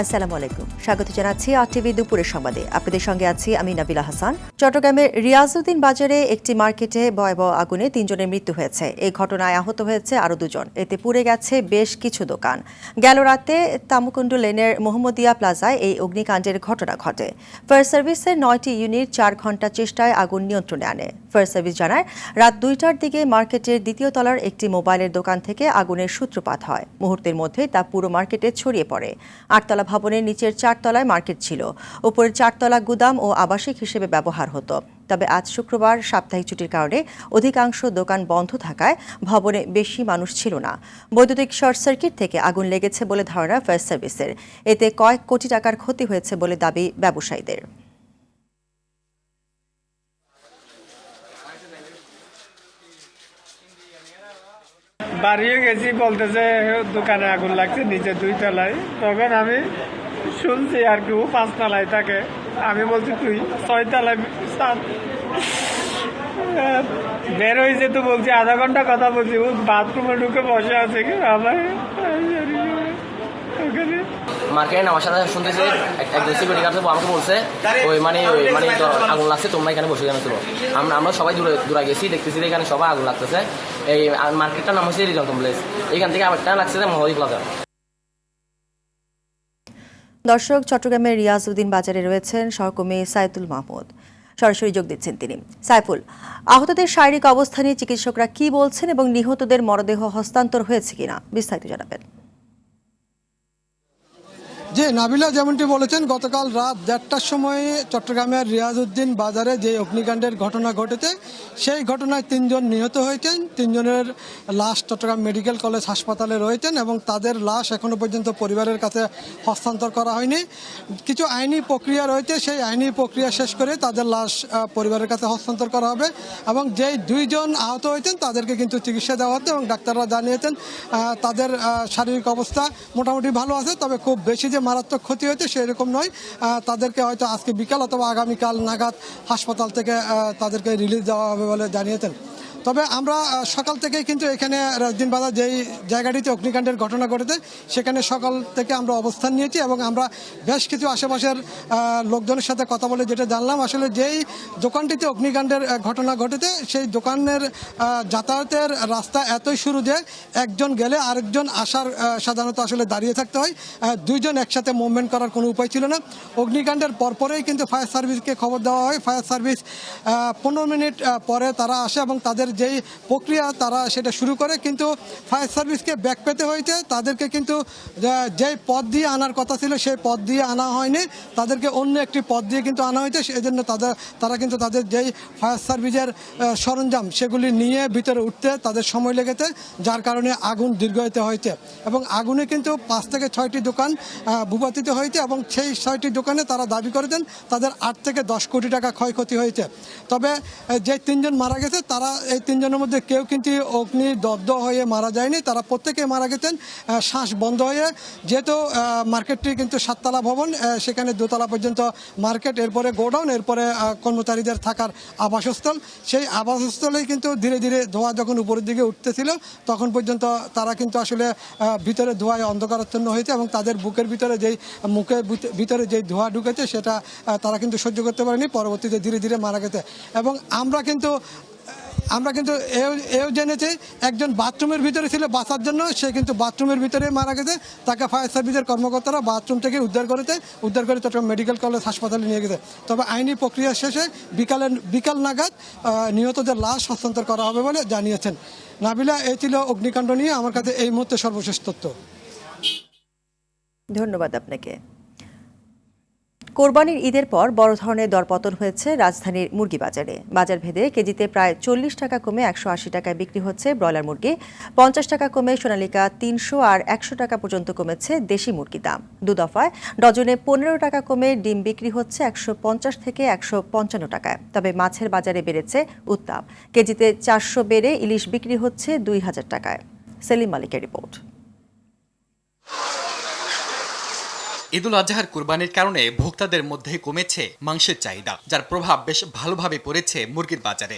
আসসালামু আলাইকুম, স্বাগত জানাচ্ছি আরটিভি দুপুরের সংবাদে। আপনাদের সঙ্গে আছি আমি নাবিলা হাসান। চট্টগ্রামের রিয়াজউদ্দিন বাজারে একটি মার্কেটে ভয়াবহ আগুনে ৩ জনের মৃত্যু হয়েছে। এই ঘটনায় আহত হয়েছে আরও 2 জন। এতে পুড়ে গেছে বেশ কিছু দোকান। গেল রাতে তামুকুন্ডু লেনের মোহাম্মদিয়া প্লাজায় এই অগ্নিকাণ্ডের ঘটনা ঘটে। ফায়ার সার্ভিসের 9টি ইউনিট 4 ঘণ্টা চেষ্টায় আগুন নিয়ন্ত্রণে আনে। ফায়ার সার্ভিস জানায়, রাত 2টার দিকে মার্কেটের দ্বিতীয় তলার একটি মোবাইলের দোকান থেকে আগুনের সূত্রপাত হয়। মুহূর্তের মধ্যে তা পুরো মার্কেটে ছড়িয়ে পড়ে। 8তলা ভবনের নিচের 4 তলায় মার্কেট ছিল। উপরের 4 তলা গুদাম ও আবাসিক হিসেবে ব্যবহার হতো। তবে আজ শুক্রবার সাপ্তাহিক ছুটির কারণে অধিকাংশ দোকান বন্ধ থাকায় ভবনে বেশি মানুষ ছিল না। বৈদ্যুতিক শর্ট সার্কিট থেকে আগুন লেগেছে বলে ধারণা ফায়ার সার্ভিসের। এতে কয়েক কোটি টাকার ক্ষতি হয়েছে বলে দাবি ব্যবসায়ীদের। বাড়িয়ে গেছি, বলতেছে দোকানে আগুন লাগছে নিচে 2 তলায়। তখন আমি শুনছি আর কি ও 5 তলায় থাকে। আমি বলছি তুই 6 তলায় বের হয়েছে, তো বলছি আধা ঘন্টা কথা বলছি। ও বাথরুমে ঢুকে বসে আছে কি আমার ওখানে মার্কেটে নামার সাথে শুনতেছে একজন সিকিউরিটি গার্ড আমাকে বলছে ওই মানে আগুন লাগছে, তোমরা এখানে বসে কেন ছিল। আমরা সবাই দূরে গেছি, দেখতেছি এখানে সবাই আগুন লাগতেছে। এই মার্কেটটার নাম হচ্ছে রিজন কমপ্লেক্স। এখান থেকে আরেকটা লাগছে মহাদি প্লাজা। দর্শক, চট্টগ্রামের রিয়াজউদ্দিন বাজারে রয়েছেন সহকর্মী সাইফুল মাহমুদ। সরাসরি যোগ দিচ্ছেন তিনি। সাইফুল, আহতদের শারীরিক অবস্থা নিয়ে চিকিৎসকরা কি বলছেন এবং নিহতদের মরদেহ হস্তান্তর হয়েছে কিনা বিস্তারিত জানাবেন। যে নাবিলা যেমনটি বলেছেন, গতকাল রাত 1টার সময়ে চট্টগ্রামের রিয়াজউদ্দিন বাজারে যে অগ্নিকাণ্ডের ঘটনা ঘটেছে, সেই ঘটনায় 3 জন নিহত হয়েছেন। 3 জনের লাশ চট্টগ্রাম মেডিকেল কলেজ হাসপাতালে রয়েছেন এবং তাদের লাশ এখনো পর্যন্ত পরিবারের কাছে হস্তান্তর করা হয়নি। কিছু আইনি প্রক্রিয়া রয়েছে, সেই আইনি প্রক্রিয়া শেষ করে তাদের লাশ পরিবারের কাছে হস্তান্তর করা হবে। এবং যেই 2 জন আহত হয়েছেন তাদেরকে কিন্তু চিকিৎসা দেওয়া হচ্ছে এবং ডাক্তাররা জানিয়েছেন তাদের শারীরিক অবস্থা মোটামুটি ভালো আছে। তবে খুব বেশি যে মারাত্মক ক্ষতি হয়েছে সেরকম নয়। তাদেরকে হয়তো আজকে বিকাল অথবা আগামীকাল নাগাদ হাসপাতাল থেকে তাদেরকে রিলিজ দেওয়া হবে বলে জানিয়েছেন। তবে আমরা সকাল থেকেই কিন্তু এখানে রিয়াজউদ্দিন বাজার যেই জায়গাটিতে অগ্নিকাণ্ডের ঘটনা ঘটেছে সেখানে সকাল থেকে আমরা অবস্থান নিয়েছি এবং আমরা বেশ কিছু আশেপাশের লোকজনের সাথে কথা বলে যেটা জানলাম, আসলে যেই দোকানটিতে অগ্নিকাণ্ডের ঘটনা ঘটেছে সেই দোকানের যাতায়াতের রাস্তা এতই শুরু যে একজন গেলে আরেকজন আসার সাধারণত আসলে দাঁড়িয়ে থাকতে হয়। 2 জন একসাথে মুভমেন্ট করার কোনো উপায় ছিল না। অগ্নিকাণ্ডের পরপরেই কিন্তু ফায়ার সার্ভিসকে খবর দেওয়া হয়। ফায়ার সার্ভিস 15 মিনিট পরে তারা আসে এবং তাদের যেই প্রক্রিয়া তারা সেটা শুরু করে। কিন্তু ফায়ার সার্ভিসকে ব্যাক পেতে হয়েছে। তাদেরকে কিন্তু যেই পথ দিয়ে আনার কথা ছিল সেই পথ দিয়ে আনা হয়নি, তাদেরকে অন্য একটি পথ দিয়ে কিন্তু আনা হয়েছে। সেই জন্য তারা কিন্তু তাদের যেই ফায়ার সার্ভিসের সরঞ্জাম সেগুলি নিয়ে ভিতরে উঠতে তাদের সময় লেগেছে, যার কারণে আগুন দীর্ঘায়িত হয়েছে। এবং আগুনে কিন্তু 5 থেকে 6টি দোকান ভূপাতিত হয়েছে এবং সেই 6টি দোকানে তারা দাবি করেছেন তাদের 8 থেকে 10 কোটি টাকা ক্ষয়ক্ষতি হয়েছে। তবে যে 3 জন মারা গেছে তারা এই 3 জনের মধ্যে কেউ কিন্তু অগ্নিদগ্ধ হয়ে মারা যায়নি, তারা প্রত্যেকে মারা গেছেন শ্বাস বন্ধ হয়ে। যেহেতু মার্কেটটি কিন্তু 7 তলা ভবন, সেখানে 2 তলা পর্যন্ত মার্কেট, এরপরে গোডাউন, এরপরে কর্মচারীদের থাকার আবাসস্থল। সেই আবাসস্থলেই কিন্তু ধীরে ধীরে ধোঁয়া যখন উপরের দিকে উঠতেছিল তখন পর্যন্ত তারা কিন্তু আসলে ভিতরে ধোঁয়ায় অন্ধকারাচ্ছন্ন হয়েছে এবং তাদের মুখের ভিতরে যেই ধোঁয়া ঢুকেছে সেটা তারা কিন্তু সহ্য করতে পারেনি, পরবর্তীতে ধীরে ধীরে মারা গেছে। এবং আমরা কিন্তু এও জেনেছি একজন বাথরুমের ভিতরে ছিল বাঁচার জন্য, সে কিন্তু বাথরুমের ভিতরে মারা গেছে। তাকে ফায়ার সার্ভিসের কর্মকর্তারা বাথরুম থেকে উদ্ধার করে চট্টগ্রাম মেডিকেল কলেজ হাসপাতালে নিয়ে গেছে। তবে আইনি প্রক্রিয়া শেষে বিকাল নাগাদ নিহতদের লাশ হস্তান্তর করা হবে বলে জানিয়েছেন। নাবিলা, এই ছিল অগ্নিকাণ্ড নিয়ে আমার কাছে এই মুহূর্তে সর্বশেষ তথ্য। ধন্যবাদ আপনাকে। কোরবানির ঈদের পর বড় ধরনের দরপতন হয়েছে রাজধানীর মুরগি বাজারে। বাজার ভেদে কেজিতে প্রায় 40 টাকা কমে 180 টাকায় বিক্রি হচ্ছে ব্রয়লার মুরগি, 50 টাকা কমে সোনালিকা 300 আর 100 টাকা পর্যন্ত কমেছে দেশি মুরগির দাম। 2 দফায় ডজনে 15 টাকা কমে ডিম বিক্রি হচ্ছে 150 থেকে 155 টাকায়। তবে মাছের বাজারে বেড়েছে উত্তাপ, কেজিতে 400 বেড়ে ইলিশ বিক্রি হচ্ছে 2000 টাকায়। সেলিম মালিকের রিপোর্ট। ঈদুল আজহার কুরবানির কারণে ভোক্তাদের মধ্যে কমেছে মাংসের চাহিদা, যার প্রভাব বেশ ভালোভাবে পড়েছে মুরগির বাজারে।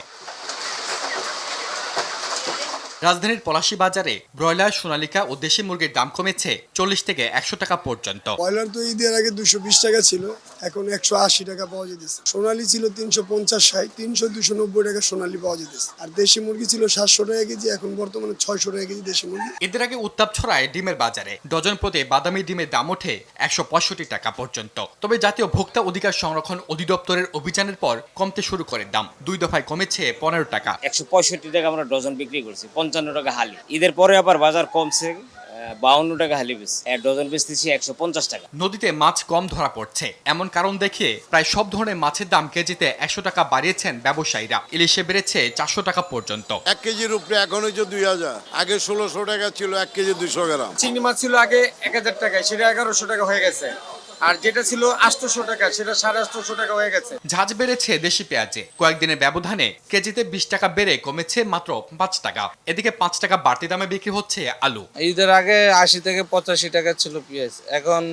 রাজধানীর পলাশী বাজারে ব্রয়লার, সোনালিকা ও দেশি মুরগির দাম কমেছে 40 থেকে 100 টাকা পর্যন্ত। ব্রয়লার তো ঈদের আগে 220 টাকা ছিল, এখন 180 টাকা পাওয়া যেতেছে। সোনালী ছিল 350-60, 300-290 টাকা সোনালী পাওয়া যেতেছে। আর দেশি মুরগি ছিল 700 টাকা কেজি, এখন বর্তমানে 600 টাকা কেজি দেশি মুরগি। এদের আগে উত্তাপ ছড়ায় ডিমের বাজারে। ডজন প্রতি বাদামি ডিমের দাম ওঠে 165 টাকা পর্যন্ত। তবে জাতীয় ভোক্তা অধিকার সংরক্ষণ অধিদপ্তরের অভিযানের পর কমতে শুরু করে দাম। 2 দফায় কমেছে 15 টাকা। 165 টাকা আমরা ডজন বিক্রি করছি, 55 টাকা হালি। ঈদের পরে আবার বাজার কমছে, 52 টাকা হালি বেশি, এক ডজন বেচতেছি 150 টাকা। নদীতে মাছ কম ধরা পড়ছে, এমন কারণ দেখিয়ে প্রায় সব ধরনের মাছের দাম কেজিতে 100 টাকা বাড়িয়েছেন ব্যবসায়ীরা। ইলিশে বেড়েছে 400 টাকা পর্যন্ত। 1 কেজির উপরে এখন হচ্ছে 2000, আগে 1600 টাকা ছিল 1 কেজি 200 গ্রাম। চিংড়ি মাছ ছিল আগে 1000 টাকায়, সেটা 1100 টাকা হয়ে গেছে। আর যেটা ছিল 800 টাকা, সেটা 850 টাকা হয়ে গেছে। ঝাঁজ বেড়েছে দেশি পেঁয়াজে। কয়েকদিনের ব্যবধানে কেজিতে 20 টাকা বেড়ে কমেছে মাত্র 5 টাকা। এদিকে 5 টাকা বাড়তি দামে বিক্রি হচ্ছে আলু। ঈদের আগে 80 থেকে 85 টাকা ছিল পেঁয়াজ, এখন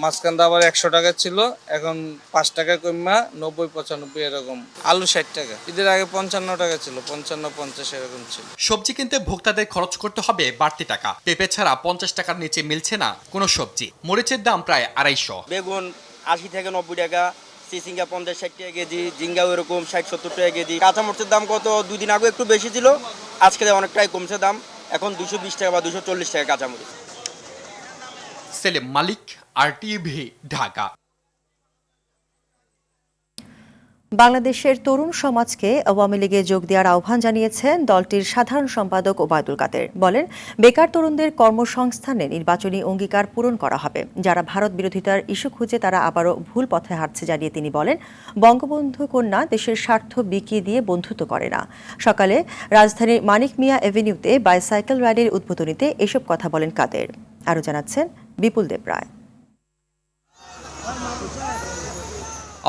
মাঝখানটা আবার 100 টাকা ছিল, এখন 5 টাকা কমা 90-95 এরকম। আলু 60 টাকা, ঈদের আগে 55 টাকা ছিল, 55-50 এরকম ছিল। সবজি কিনতে ভোক্তাদের খরচ করতে হবে বাড়তি টাকা। পেঁপে ছাড়া 50 টাকার নিচে মিলছে না কোনো সবজি। মরিচের দাম প্রায় 250। বেগুন 80 থেকে 90 টাকা, চিচিঙ্গা 50-60 টাকা কেজি, জিঙ্গাও এরকম 60-70 টাকা কেজি। কাঁচামরিচের দাম গত 2 দিন আগে একটু বেশি ছিল, আজকে অনেকটাই কমছে দাম, এখন 220 টাকা বা 240 টাকা কাঁচামরিচ। সেলিম মালিক, RTV, ঢাকা। বাংলাদেশের তরুণ সমাজকে আওয়ামী লীগে যোগ দেওয়ার আহ্বান জানিয়েছেন দলটির সাধারণ সম্পাদক ওবায়দুল কাদের। বলেন, বেকার তরুণদের কর্মসংস্থানে নির্বাচনী অঙ্গীকার পূরণ করা হবে। যারা ভারত বিরোধিতার ইস্যু খুঁজে তারা আবারও ভুল পথে হাঁটছে জানিয়ে তিনি বলেন, বঙ্গবন্ধু কন্যা দেশের স্বার্থ বিকিয়ে দিয়ে বন্ধুত্ব করে না। সকালে রাজধানীর মানিক মিয়া এভিনিউতে বাইসাইকেল র্যালির উদ্বোধনীতে এসব কথা বলেন কাদের। আরও জানাচ্ছেন বিপুল দেবরায়।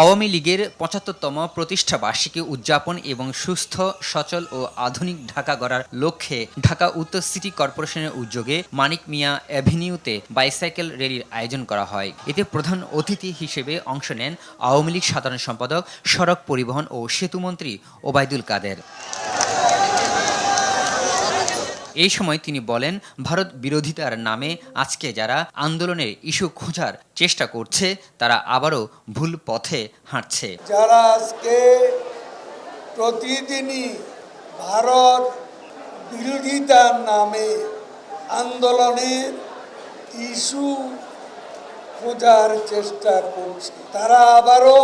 আওয়ামী লীগের ৭৫তম প্রতিষ্ঠা বার্ষিকী উদযাপন এবং সুস্থ, সচল ও আধুনিক ঢাকা গড়ার লক্ষ্যে ঢাকা উত্তর সিটি কর্পোরেশনের উদ্যোগে মানিক মিয়া অ্যাভিনিউতে বাইসাইকেল র্যালির আয়োজন করা হয়। এতে প্রধান অতিথি হিসেবে অংশ নেন আওয়ামী লীগ সাধারণ সম্পাদক, সড়ক পরিবহন ও সেতুমন্ত্রী ওবায়দুল কাদের। এই সময় তিনি বলেন, ভারত বিরোধিতার নামে আজকে যারা আন্দোলনের ইস্যু খোঁজার চেষ্টা করছে তারা আবারও ভুল পথে হাঁটছে। যারা আজকে প্রতিদিনই ভারত বিরোধিতার নামে আন্দোলনের ইস্যু খোঁজার চেষ্টা করছে, তারা আবারও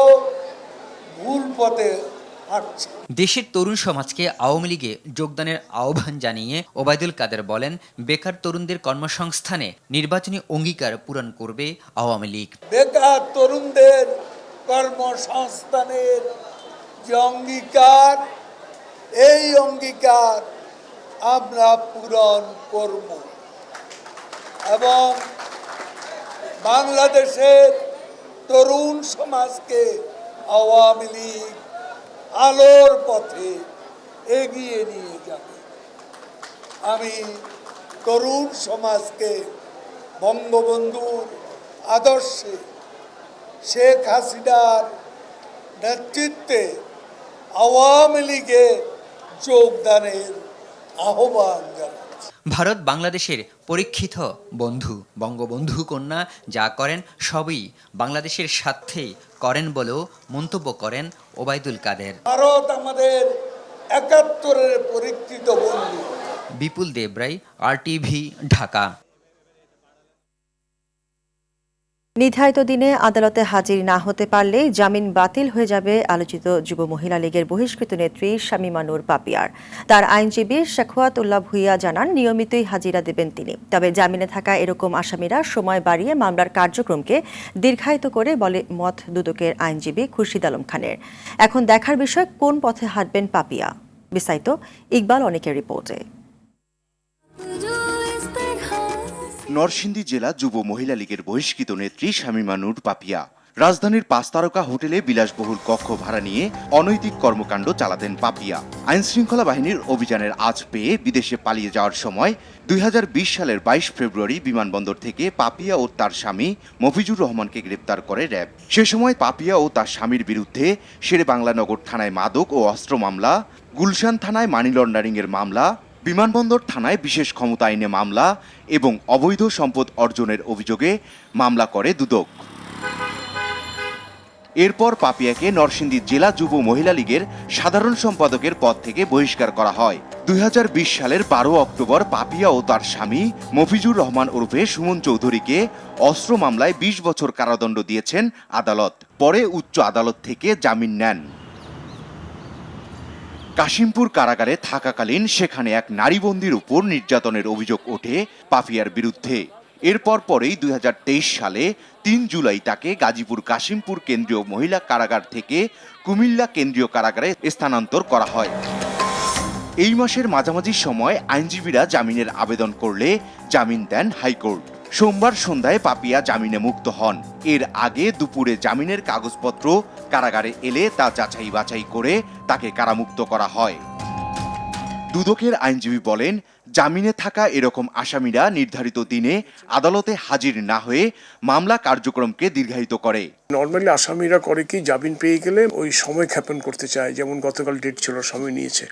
ভুল পথে হাঁটছে। দেশের তরুণ সমাজকে আওয়ামী লীগে যোগদানের আহ্বান জানিয়ে ওবায়দুল কাদের বলেন, বেকার তরুণদের কর্মসংস্থানে নির্বাচনী অঙ্গীকার পূরণ করবে আওয়ামী লীগ। বেকার তরুণদের কর্মসংস্থানের যে অঙ্গীকার, এই অঙ্গীকার আমরা পূরণ করব এবং বাংলাদেশের তরুণ সমাজকে আওয়ামী লীগ আলোর পথে এগিয়ে নিয়ে যাবে। আমি তরুণ সমাজকে বঙ্গবন্ধুর আদর্শে শেখ হাসিনার নেতৃত্বে আওয়ামী লীগে যোগদানের আহ্বান জানাচ্ছি। ভারত বাংলাদেশের পরীক্ষিত বন্ধু, বঙ্গবন্ধু কন্যা যা করেন সবই বাংলাদেশের স্বার্থেই করেন বলেও মন্তব্য করেন ওবায়দুল কাদের। ভারত আমাদের ৭১-এর পরীক্ষিত বন্ধু। বিপুল দেবরাই, RTV, ঢাকা। নির্ধারিত দিনে আদালতে হাজির না হতে পারলে জামিন বাতিল হয়ে যাবে আলোচিত যুব মহিলা লীগের বহিষ্কৃত নেত্রী শামীমা নূর পাপিয়ার। তার আইনজীবী শাখওয়াত উল্লাহ ভুইয়া জানান, নিয়মিতই হাজিরা দেবেন তিনি। তবে জামিনে থাকা এরকম আসামিরা সময় বাড়িয়ে মামলার কার্যক্রমকে দীর্ঘায়িত করে বলে মত দুদকের আইনজীবী খুরশিদ আলম খানের। এখন দেখার বিষয় কোন পথে হাঁটবেন পাপিয়া। বিস্তারিত ইকবাল অনেকের রিপোর্টে। নরসিংদী জেলা যুব মহিলা লীগের বহিষ্কৃত নেত্রী শামীমা নূর পাপিয়া রাজধানীর 5 তারকা হোটেলে বিলাসবহুল কক্ষ ভাড়া নিয়ে অনৈতিক কর্মকাণ্ড চালাতেন পাপিয়া। আইনশৃঙ্খলা বাহিনীর অভিযানের আঁচ পেয়ে বিদেশে পালিয়ে যাওয়ার সময় 2020 সালের 22 ফেব্রুয়ারি বিমানবন্দর থেকে পাপিয়া ও তার স্বামী মফিজুর রহমানকে গ্রেপ্তার করে র্যাব। সে সময় পাপিয়া ও তার স্বামীর বিরুদ্ধে শেরেবাংলা নগর থানায় মাদক ও অস্ত্র মামলা, গুলশান থানায় মানি লন্ডারিংয়ের মামলা, বিমানবন্দর থানায় বিশেষ ক্ষমতা আইনে মামলা এবং অবৈধ সম্পদ অর্জনের অভিযোগে মামলা করে দুদক। এরপর পাপিয়াকে নরসিংদী জেলা যুব মহিলা লীগের সাধারণ সম্পাদকের পদ থেকে বহিষ্কার করা হয়। 2020 সালের 12 অক্টোবর পাপিয়া ও তার স্বামী মফিজুর রহমান ওরফে সুমন চৌধুরীকে অস্ত্র মামলায় 20 বছর কারাদণ্ড দিয়েছেন আদালত। পরে উচ্চ আদালত থেকে জামিন নেন। কাশিমপুর কারাগারে থাকাকালীন সেখানে এক নারীবন্দীর উপর নির্যাতনের অভিযোগ ওঠে পাপিয়ার বিরুদ্ধে। এরপর পরেই 2023 সালে 3 জুলাই তাকে গাজীপুর কাশিমপুর কেন্দ্রীয় মহিলা কারাগার থেকে কুমিল্লা কেন্দ্রীয় কারাগারে স্থানান্তর করা হয়। এই মাসের মাঝামাঝি সময় আইনজীবীরা জামিনের আবেদন করলে জামিন দেন হাইকোর্ট। সোমবার সন্ধ্যায় পাপিয়া জামিনে মুক্ত হন। এর আগে দুপুরে জামিনের কাগজপত্র কারাগারে এলে তা যাচাই বাছাই করে তাকে কারামুক্ত করা হয়। দুদকের আইনজীবী বলেন, জামিনে থাকা এরকম আসামিরা নির্ধারিত দিনে আদালতে হাজির না হয়ে মামলা কার্যক্রমকে দীর্ঘায়িত করে। নর্মালি আসামিরা করে কি, জামিন পেয়ে গেলে ওই সময় ক্ষেপণ করতে চায়, যেমন গতকাল ডেট ছিল, সময় নিয়েছে,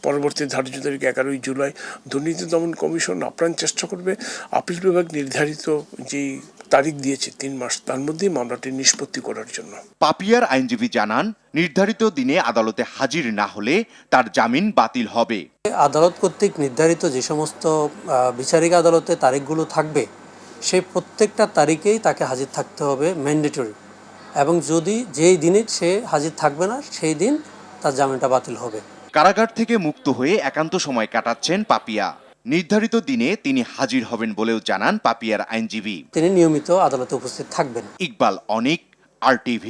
পরবর্তী ধার্য তারিখ 11 জুলাই। দুর্নীতি দমন কমিশন আপ্রাণ চেষ্টা করবে আপিল বিভাগ নির্ধারিত যে তারিখ দিয়েছে 3 মাস, তার মধ্যেই মামলাটি নিষ্পত্তি করার জন্য। পাপিয়ার আইনজীবী জানান, নির্ধারিত দিনে আদালতে হাজির না হলে তার জামিন বাতিল হবে। আদালত কর্তৃক নির্ধারিত যে সমস্ত বিচারিক আদালতে তারিখগুলো থাকবে, সেই প্রত্যেকটা তারিখেই তাকে হাজির থাকতে হবে ম্যান্ডেটরি, এবং যদি যেই দিনে সে হাজির থাকবে না সেই দিন তার জামিনটা বাতিল হবে। কারাগার থেকে মুক্ত হয়ে একান্ত সময় কাটাচ্ছেন পাপিয়া। নির্ধারিত দিনে তিনি হাজির হবেন বলেও জানান পাপিয়ার আইনজীবী। তিনি নিয়মিত আদালতে উপস্থিত থাকবেন। ইকবাল অনিক, RTV,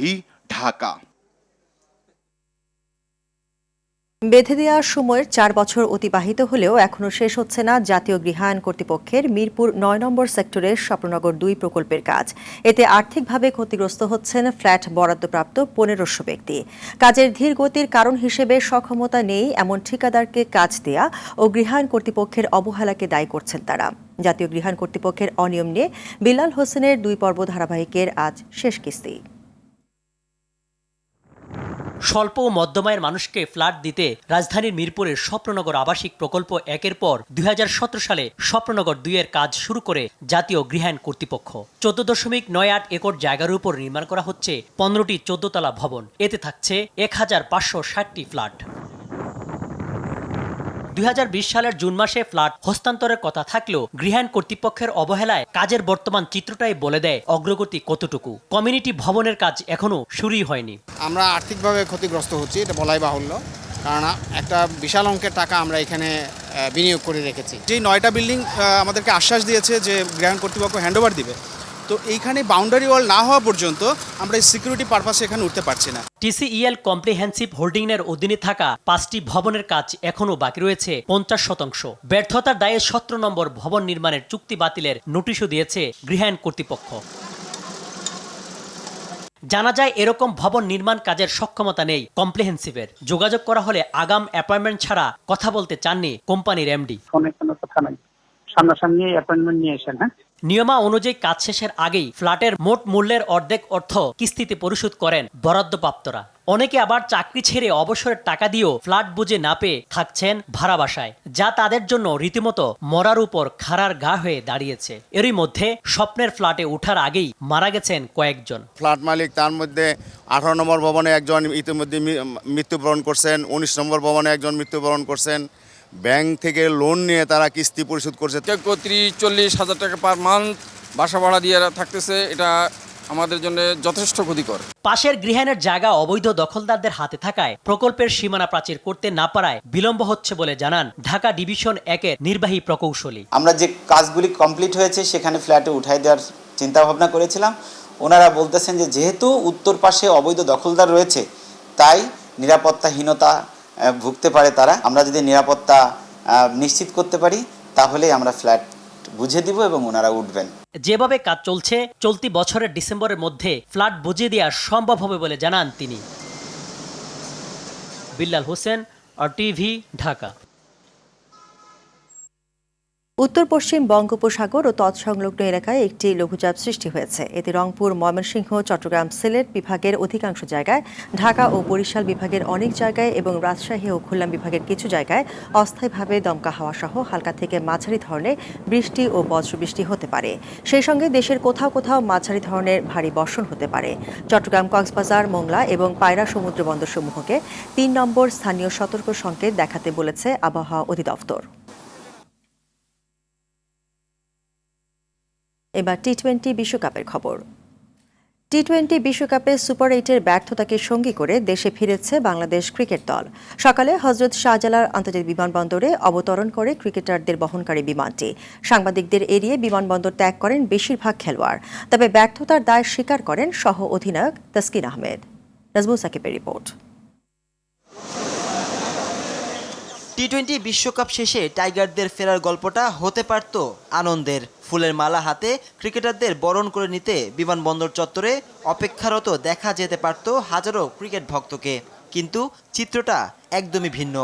ঢাকা। বেঁধে দেওয়ার সময়ের 4 বছর অতিবাহিত হলেও এখনও শেষ হচ্ছে না জাতীয় গৃহায়ণ কর্তৃপক্ষের মিরপুর 9 নম্বর সেক্টরের স্বপ্ননগর 2 প্রকল্পের কাজ। এতে আর্থিকভাবে ক্ষতিগ্রস্ত হচ্ছেন ফ্ল্যাট বরাদ্দপ্রাপ্ত 1500 ব্যক্তি। কাজের ধীর গতির কারণ হিসেবে সক্ষমতা নেই এমন ঠিকাদারকে কাজ দেয়া ও গৃহায়ণ কর্তৃপক্ষের অবহেলাকে দায়ী করছেন তারা। জাতীয় গৃহায়ণ কর্তৃপক্ষের অনিয়ম নিয়ে বিল্লাল হোসেনের 2 পর্ব ধারাবাহিকের আজ শেষ কিস্তি। স্বল্প ও মধ্যমায়ের মানুষকে ফ্ল্যাট দিতে রাজধানীর মিরপুরের স্বপ্ননগর আবাসিক প্রকল্প 1-এর পর 2017 সালে স্বপ্ননগর 2-এর কাজ শুরু করে জাতীয় গৃহায়ণ কর্তৃপক্ষ। 14.98 একর জায়গার উপর নির্মাণ করা হচ্ছে 15টি 14 তলা ভবন। এতে থাকছে 1560টি ফ্ল্যাট। 2020 সালের জুন মাসে ফ্ল্যাট হস্তান্তরের কথা থাকলেও গৃহায়ণ কর্তৃপক্ষের অবহেলায় কাজের বর্তমান চিত্রটাই বলে দেয় অগ্রগতি কতটুকু। কমিউনিটি ভবনের কাজ এখনো শুরুই হয়নি। আমরা আর্থিকভাবে ক্ষতিগ্রস্ত হচ্ছি, এটা বলাই বাহুল্য, কারণ একটা বিশাল অঙ্কের টাকা আমরা এখানে বিনিয়োগ করে রেখেছি। যেই 9টা বিল্ডিং আমাদেরকে আশ্বাস দিয়েছে যে গৃহায়ণ কর্তৃপক্ষ হ্যান্ডওভার দিবে, তো এইখানে বাউন্ডারি ওয়াল না হওয়া পর্যন্ত আমরা এই সিকিউরিটি পারপাসে এখানে উঠতে পারছি না। TCEL কম্প্রিহেন্সিভ হোল্ডিংয়ের অধীনে থাকা 5টি ভবনের কাজ এখনও বাকি রয়েছে 50%। ব্যর্থতার দায়ে 17 নম্বর ভবন নির্মাণের চুক্তি বাতিলের নোটিশও দিয়েছে গৃহায়ণ কর্তৃপক্ষ। জানা যায় এরকম ভবন নির্মাণ কাজের সক্ষমতা নেই কম্প্রিহেন্সিভের। যোগাযোগ করা হলে আগাম অ্যাপয়েন্টমেন্ট ছাড়া কথা বলতে চাননি কোম্পানির MD। সামনাসামনি অ্যাপয়েন্টমেন্ট নিয়ে এসেন। নিয়মা অনুযায়ী কাজ শেষের আগেই ফ্ল্যাটের মোট মূল্যের অর্ধেক অর্থ কিস্তিতে পরিশোধ করেন বরাদ্দপ্রাপ্তরা। অনেকে আবার চাকরি ছেড়ে অবসরের টাকা দিয়েও ফ্ল্যাট বুঝে না পেয়ে থাকছেন ভাড়া বাসায়, যা তাদের জন্য রীতিমতো মরার উপর খাড়ার গা হয়ে দাঁড়িয়েছে। এরই মধ্যে স্বপ্নের ফ্ল্যাটে ওঠার আগেই মারা গেছেন কয়েকজন। ফ্ল্যাট মালিক, তার মধ্যে 18 নম্বর ভবনে একজন ইতিমধ্যে মৃত্যুবরণ করছেন, 19 নম্বর ভবনে একজন মৃত্যুবরণ করছেন। ব্যাংক থেকে লোন নিয়ে তারা কিস্তি পরিশোধ করছে। 30-40 হাজার টাকা পার মান্থ বাসা ভাড়া দিয়ে থাকতেছে। এটা আমাদের জন্য যথেষ্ট ক্ষতিকর। পাশের গৃহায়ণের জায়গা অবৈধ দখলদারদের হাতে থাকায় প্রকল্পের সীমানা প্রাচীর করতে না পারায় বিলম্ব হচ্ছে বলে জানান ঢাকা ডিভিশন 1-এর নির্বাহী প্রকৌশলী। আমরা যে কাজগুলি কমপ্লিট হয়েছে সেখানে ফ্ল্যাটে উঠাই দেওয়ার চিন্তা ভাবনা করেছিলাম। ওনারা বলতেছেন যে যেহেতু উত্তর পাশে অবৈধ দখলদার রয়েছে তাই নিরাপত্তাহীনতা ভুগতে পারে তারা। আমরা যদি নিরাপত্তা নিশ্চিত করতে পারি তাহলেই আমরা ফ্ল্যাট বুঝে দিব এবং ওনারা উঠবেন। যেভাবে কাজ চলছে চলতি বছরের ডিসেম্বরের মধ্যে ফ্ল্যাট বুঝিয়ে দেওয়া সম্ভব হবে বলে জানান তিনি। বিল্লাল হোসেন, RTV, ঢাকা। উত্তর পশ্চিম বঙ্গোপসাগর ও তৎসংলগ্ন এলাকায় একটি লঘুচাপ সৃষ্টি হয়েছে। এতে রংপুর, ময়মনসিংহ, চট্টগ্রাম, সিলেট বিভাগের অধিকাংশ জায়গায়, ঢাকা ও বরিশাল বিভাগের অনেক জায়গায় এবং রাজশাহী ও খুলনা বিভাগের কিছু জায়গায় অস্থায়ীভাবে দমকা হাওয়া সহ হালকা থেকে মাঝারি ধরনের বৃষ্টি ও বজ্রবৃষ্টি হতে পারে। সেই সঙ্গে দেশের কোথাও কোথাও মাঝারি ধরনের ভারী বর্ষণ হতে পারে। চট্টগ্রাম, কক্সবাজার, মোংলা এবং পায়রা সমুদ্র বন্দরসমূহকে ৩ নম্বর স্থানীয় সতর্ক সংকেত দেখাতে বলেছে আবহাওয়া অধিদপ্তর। এবার টি-20 বিশ্বকাপের খবর। টি-20 বিশ্বকাপে সুপার 8-এর ব্যর্থতাকে সঙ্গী করে দেশে ফিরেছে বাংলাদেশ ক্রিকেট দল। সকালে হযরত শাহজালাল আন্তর্জাতিক বিমানবন্দরে অবতরণ করে ক্রিকেটারদের বহনকারী বিমানটি। সাংবাদিকদের এড়িয়ে বিমানবন্দর ত্যাগ করেন বেশিরভাগ খেলোয়াড়। তবে ব্যর্থতার দায় স্বীকার করেন সহ অধিনায়ক তাসকিন আহমেদ। নাজমুল সাকিবের রিপোর্ট। টি-20 বিশ্বকাপ শেষে টাইগারদের ফেরার গল্পটা হতে পারত আনন্দের। ফুলের মালা হাতে ক্রিকেটারদের বরণ করে নিতে বিমানবন্দর চত্বরে অপেক্ষারত দেখা যেতে পারত হাজারো ক্রিকেট ভক্তকে, কিন্তু চিত্রটা একদমই ভিন্ন।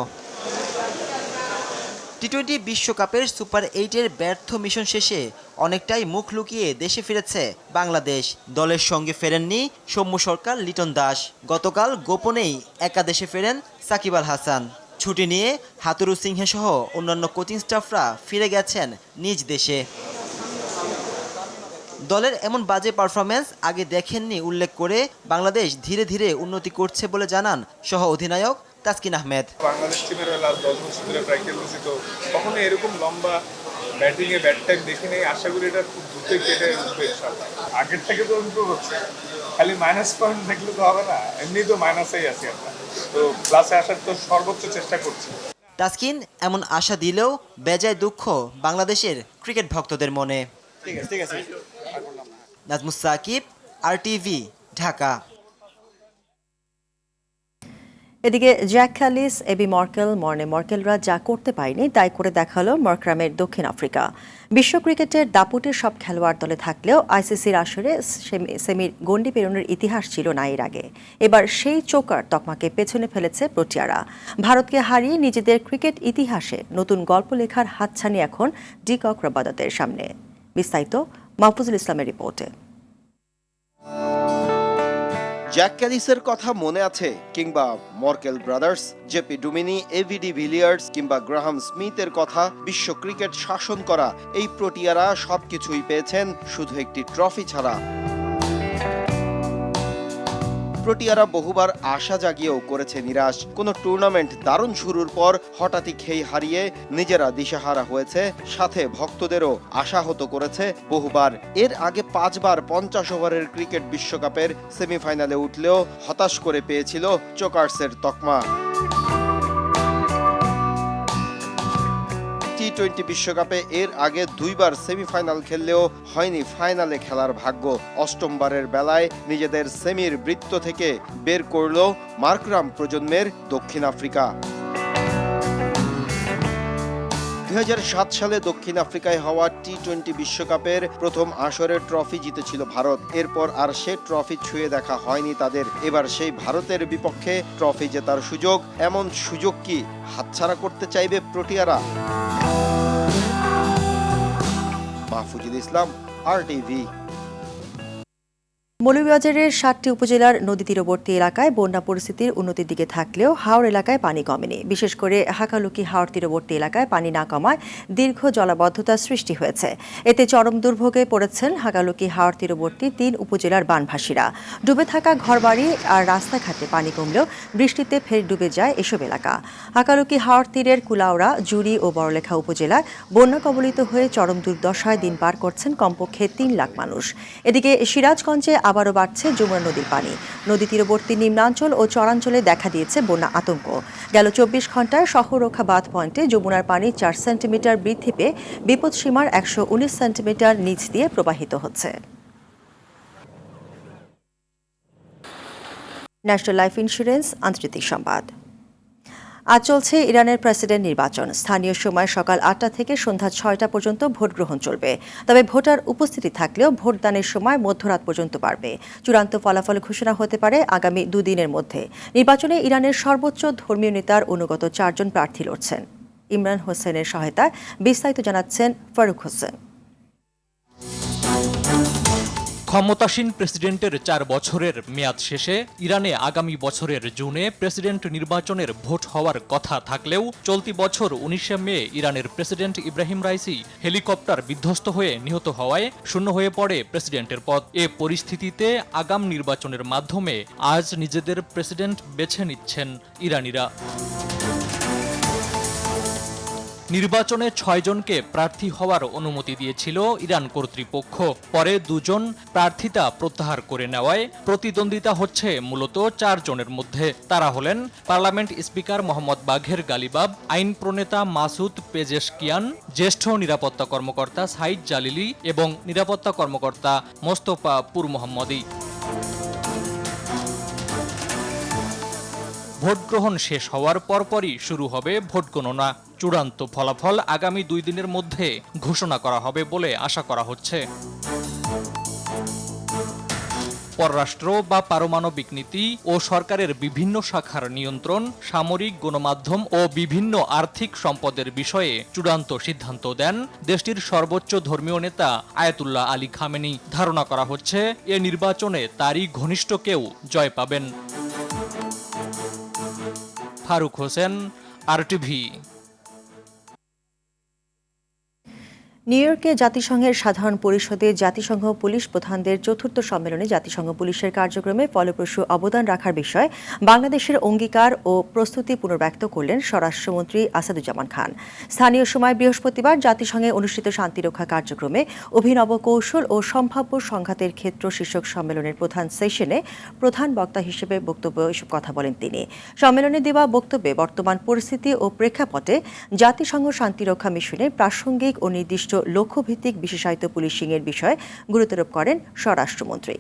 টি-20 বিশ্বকাপের সুপার 8-এর ব্যর্থ মিশন শেষে অনেকটাই মুখ লুকিয়ে দেশে ফিরেছে বাংলাদেশ। দলের সঙ্গে ফেরেননি সৌম্য সরকার, লিটন দাস। গতকাল গোপনেই একাদেশে ফেরেন সাকিব আল হাসান। ছুটি নিয়ে হাতুরু সিংহে সহ অন্যান্য কোচিং স্টাফরা ফিরে গেছেন নিজ দেশে। দলের এমন বাজে পারফরম্যান্স আগে দেখেননি উল্লেখ করে বাংলাদেশ ধীরে ধীরে উন্নতি করছে বলে জানান সহ অধিনায়ক তাসকিন আহমেদ। বাংলাদেশ টিমের লাস্ট 10 বছর ধরে প্রায় খেলতেছি, তো কখনো এরকম লম্বা ব্যাটিংয়ে ব্যাট টাইম দেখিনি। আশা করি এটা খুব দ্রুতই কেটে উঠবে ইনশাআল্লাহ। আগের থেকে তো ইমপ্রুভ হচ্ছে, খালি মাইনাস পয়েন্ট দেখলে তো হবে না, এমনি তো মাইনাসেই আছি আমরা, তো প্লাসে আসার তো সর্বোচ্চ চেষ্টা করছি। তাসকিন এমন আশা দিলেও বেজায় দুঃখ বাংলাদেশের ক্রিকেট ভক্তদের মনে। ঠিক আছে। নাজমুস সাকিব, RTV, ঢাকা। এদিকে Jacques Kallis, Albie Morkel, Morne মর্কেলরা যা করতে পারেনি তাই করে দেখালো মার্করামের দক্ষিণ আফ্রিকা। বিশ্ব ক্রিকেটের দাপুটের সব খেলোয়াড় দলে থাকলেও আইসিসির আসরে সেমির গন্ডি পেরোনোর ইতিহাস ছিল না এর আগে। এবার সেই চোকার তকমাকে পেছনে ফেলেছে প্রোটিয়ারা। ভারতকে হারিয়ে নিজেদের ক্রিকেট ইতিহাসে নতুন গল্প লেখার হাতছানি এখন ডিকক রবাদতের সামনে। বিস্তারিত মাহফুজুল ইসলামের রিপোর্টে। জ্যাক ক্যালিসের কথা মনে আছে, কিংবা Morkel brothers, JP Duminy, AB de Villiers কিংবা গ্রাহাম স্মিথের কথা? বিশ্ব ক্রিকেট শাসন করা এই প্রোটিয়ারা সবকিছুই পেয়েছেন শুধু একটি ট্রফি ছাড়া। প্রোটিয়ারা বহুবার আশা জাগিয়েও করেছে নিরাশ। কোনো টুর্নামেন্ট দারুণ শুরুর পর হঠাৎই খেই হারিয়ে নিজেরা দিশেহারা হয়েছে, সাথে ভক্তদেরও আশাহত করেছে বহুবার। এর আগে 5 বার 50 ওভারের ক্রিকেট বিশ্বকাপের সেমিফাইনালে উঠলেও হতাশ করে পেয়েছিল চোকার্সের তকমা। টি-20 বিশ্বকাপে এর আগে 2 বার সেমিফাইনাল খেললেও হয়নি ফাইনালে খেলার ভাগ্য। অষ্টমবারের বেলায় নিজেদের সেমির বৃত্ত থেকে বের করল মার্করাম প্রজন্মের দক্ষিণ আফ্রিকা। 2007 সালে দক্ষিণ আফ্রিকায় হওয়া টি-20 বিশ্বকাপের প্রথম আসরের ট্রফি জিতেছিল ভারত। এরপর আর সে ট্রফি ছুঁয়ে দেখা হয়নি তাদের। এবার সেই ভারতের বিপক্ষে ট্রফি জেতার সুযোগ, এমন সুযোগ কি হাতছাড়া করতে চাইবে প্রোটিয়ারা? মাহফুজুল ইসলাম, RTV। মৌলভীবাজারের 7টি উপজেলার নদী তীরবর্তী এলাকায় বন্যা পরিস্থিতির উন্নতির দিকে থাকলেও হাওর এলাকায় পানি কমেনি। বিশেষ করে হাকালুকি হাওর তীরবর্তী এলাকায় পানি না কমায় দীর্ঘ জলাবদ্ধতার সৃষ্টি হয়েছে। এতে চরম দুর্ভোগে পড়েছেন হাকালুকি হাওর তীরবর্তী 3 উপজেলার বানভাসীরা। ডুবে থাকা ঘরবাড়ি আর রাস্তাঘাটে পানি কমলেও বৃষ্টিতে ফের ডুবে যায় এসব এলাকা। হাকালুকি হাওর তীরের কুলাউড়া, জুড়ি ও বড়লেখা উপজেলায় বন্যা কবলিত হয়ে চরম দুর্দশায় দিন পার করছেন কমপক্ষে 3 লাখ মানুষ। এদিকে সিরাজগঞ্জে আবারও বাড়ছে যমুনা নদীর পানি। নদী তীরবর্তী নিম্নাঞ্চল ও চরাঞ্চলে দেখা দিয়েছে বন্যা আতঙ্ক। গেল 24 ঘন্টায় শহররক্ষা বাঁধ পয়েন্টে যমুনার পানি 4 সেন্টিমিটার বৃদ্ধি পেয়ে বিপদসীমার 119 সেন্টিমিটার নিচ দিয়ে প্রবাহিত হচ্ছে। ন্যাশনাল লাইফ ইন্স্যুরেন্স আন্তর্জাতিক সংবাদ। আজ চলছে ইরানের প্রেসিডেন্ট নির্বাচন। স্থানীয় সময় সকাল 8টা থেকে সন্ধ্যা 6টা পর্যন্ত ভোট গ্রহণ চলবে। তবে ভোটার উপস্থিতি থাকলেও ভোটদানের সময় মধ্যরাত পর্যন্ত বাড়বে। চূড়ান্ত ফলাফল ঘোষণা হতে পারে আগামী 2 দিনের মধ্যে। নির্বাচনে ইরানের সর্বোচ্চ ধর্মীয় নেতার অনুগত 4 জন প্রার্থী লড়ছেন। ইমরান হোসেনের সহায়তায়। বিস্তারিত জানাচ্ছেন ফারুক হোসেন। ক্ষমতাসীন প্রেসিডেন্টের 4 বছরের মেয়াদ শেষে ইরানে আগামী বছরের জুনে প্রেসিডেন্ট নির্বাচনের ভোট হওয়ার কথা থাকলেও চলতি বছর 19শে মে ইরানের প্রেসিডেন্ট ইব্রাহিম রাইসি হেলিকপ্টার বিধ্বস্ত হয়ে নিহত হওয়ায় শূন্য হয়ে পড়ে প্রেসিডেন্টের পদ। এ পরিস্থিতিতে আগাম নির্বাচনের মাধ্যমে আজ নিজেদের প্রেসিডেন্ট বেছে নিচ্ছেন ইরানিরা। নির্বাচনে 6 জনকে প্রার্থী হওয়ার অনুমতি দিয়েছিল ইরান কর্তৃপক্ষ। পরে 2 জন প্রার্থিতা প্রত্যাহার করে নেওয়ায় প্রতিদ্বন্দ্বিতা হচ্ছে মূলত 4 জনের মধ্যে। তারা হলেন পার্লামেন্ট স্পিকার মোহাম্মদ বাঘের গালিবাব, আইন প্রণেতা মাসুদ পেজেশকিয়ান, জ্যেষ্ঠ নিরাপত্তা কর্মকর্তা সাইদ জালিলি এবং নিরাপত্তা কর্মকর্তা মোস্তফা পুর মোহাম্মদী। ভোট গ্রহণ শেষ হওয়ার পরপরই শুরু হবে ভোট গণনা। চূড়ান্ত ফলাফল আগামী 2 দিনের মধ্যে ঘোষণা করা হবে বলে আশা করা হচ্ছে। পররাষ্ট্র বা পারমাণবিক নীতি ও সরকারের বিভিন্ন শাখার নিয়ন্ত্রণ, সামরিক, গণমাধ্যম ও বিভিন্ন আর্থিক সম্পদের বিষয়ে চূড়ান্ত সিদ্ধান্ত দেন দেশটির সর্বোচ্চ ধর্মীয় নেতা আয়াতুল্লাহ আলী খামেনি। ধারণা করা হচ্ছে এ নির্বাচনে তারই ঘনিষ্ঠ কেউ জয় পাবেন। ফারুক হোসেন, আরটিভি। নিউ ইয়র্কে জাতিসংঘের সাধারণ পরিষদে জাতিসংঘ পুলিশ প্রধানদের 4র্থ সম্মেলনে জাতিসংঘ পুলিশের কার্যক্রমে ফলপ্রসূ অবদান রাখার বিষয়ে বাংলাদেশের অঙ্গীকার ও প্রস্তুতি পুনর্ব্যক্ত করলেন স্বরাষ্ট্রমন্ত্রী আসাদুজ্জামান খান। স্থানীয় সময় বৃহস্পতিবার জাতিসংঘে অনুষ্ঠিত শান্তিরক্ষা কার্যক্রমে অভিনব কৌশল ও সম্ভাব্য সংঘাতের ক্ষেত্র শীর্ষক সম্মেলনের প্রধান সেশনে প্রধান বক্তা হিসেবে বক্তব্য এসব কথা বলেন তিনি। সম্মেলনে দেওয়া বক্তব্যে বর্তমান পরিস্থিতি ও প্রেক্ষাপটে জাতিসংঘ শান্তিরক্ষা মিশনের প্রাসঙ্গিক ও নির্দিষ্ট লক্ষ্যভিত্তিক বিশেষায়িত পুলিশিংয়ের বিষয়ে গুরুত্বারোপ করেন স্বরাষ্ট্রমন্ত্রী।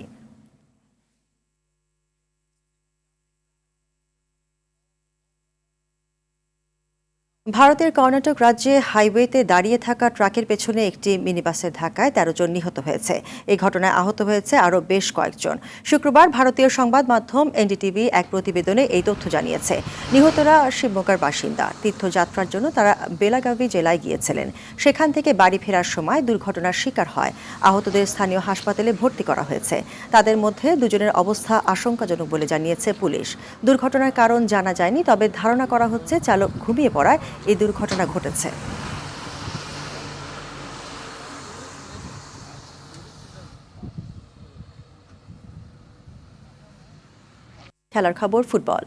ভারতের কর্ণাটক রাজ্যে হাইওয়েতে দাঁড়িয়ে থাকা ট্রাকের পেছনে একটি মিনিবাসের ধাক্কায় 13 জন নিহত হয়েছে। এই ঘটনায় আহত হয়েছে আরও বেশ কয়েকজন। শুক্রবার ভারতীয় সংবাদ মাধ্যম এনডিটিভি এক প্রতিবেদনে এই তথ্য জানিয়েছে। নিহতরা শিবমোগার বাসিন্দা। তীর্থযাত্রার জন্য তারা বেলাগাভি জেলায় গিয়েছিলেন। সেখান থেকে বাড়ি ফেরার সময় দুর্ঘটনার শিকার হয়। আহতদের স্থানীয় হাসপাতালে ভর্তি করা হয়েছে। তাদের মধ্যে 2 জনের অবস্থা আশঙ্কাজনক বলে জানিয়েছে পুলিশ। দুর্ঘটনার কারণ জানা যায়নি, তবে ধারণা করা হচ্ছে চালক ঘুমিয়ে পড়ায় এই দুর্ঘটনা ঘটেছে। খেলার খবর, ফুটবল।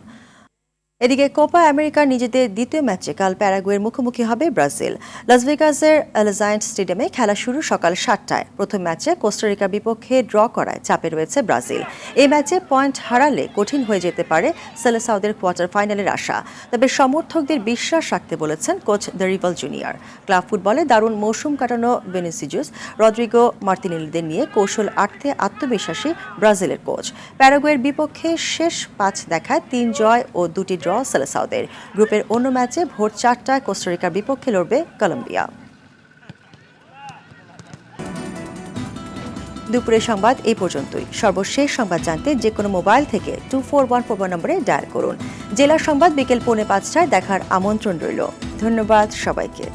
এদিকে কোপা আমেরিকার নিজেদের দ্বিতীয় ম্যাচে কাল প্যারাগুয়ের মুখোমুখি হবে ব্রাজিল। লাস ভেগাসের অ্যালায়ান্স স্টেডিয়ামে খেলা শুরু সকাল 7টায়। প্রথম ম্যাচে কোস্টারিকার বিপক্ষে ড্র করায় চাপে রয়েছে ব্রাজিল। এই ম্যাচে পয়েন্ট হারালে কঠিন হয়ে যেতে পারে সেলেসাওদের কোয়ার্টার ফাইনালের আশা। তবে সমর্থকদের বিশ্বাস রাখতে বলেছেন কোচ দরিভাল জুনিয়র। ক্লাব ফুটবলে দারুণ মৌসুম কাটানো ভিনিসিয়াস, রদ্রিগো মার্তিনেলিদের নিয়ে কৌশল আঁটতে আত্মবিশ্বাসী ব্রাজিলের কোচ। প্যারাগুয়ের বিপক্ষে শেষ 5 দেখায় 3 জয় ও 2টি ড্র সেলেসাওদের। গ্রুপের অন্য ম্যাচে ভোর 4টায় কোস্টারিকার বিপক্ষে লড়বে কলম্বিয়া। দুপুরের সংবাদ এই পর্যন্তই। সর্বশেষ সংবাদ জানতে যে কোনো মোবাইল থেকে 2414 নম্বরে ডায়াল করুন। জেলার সংবাদ বিকেল 4:45টায় দেখার আমন্ত্রণ রইল। ধন্যবাদ সবাইকে।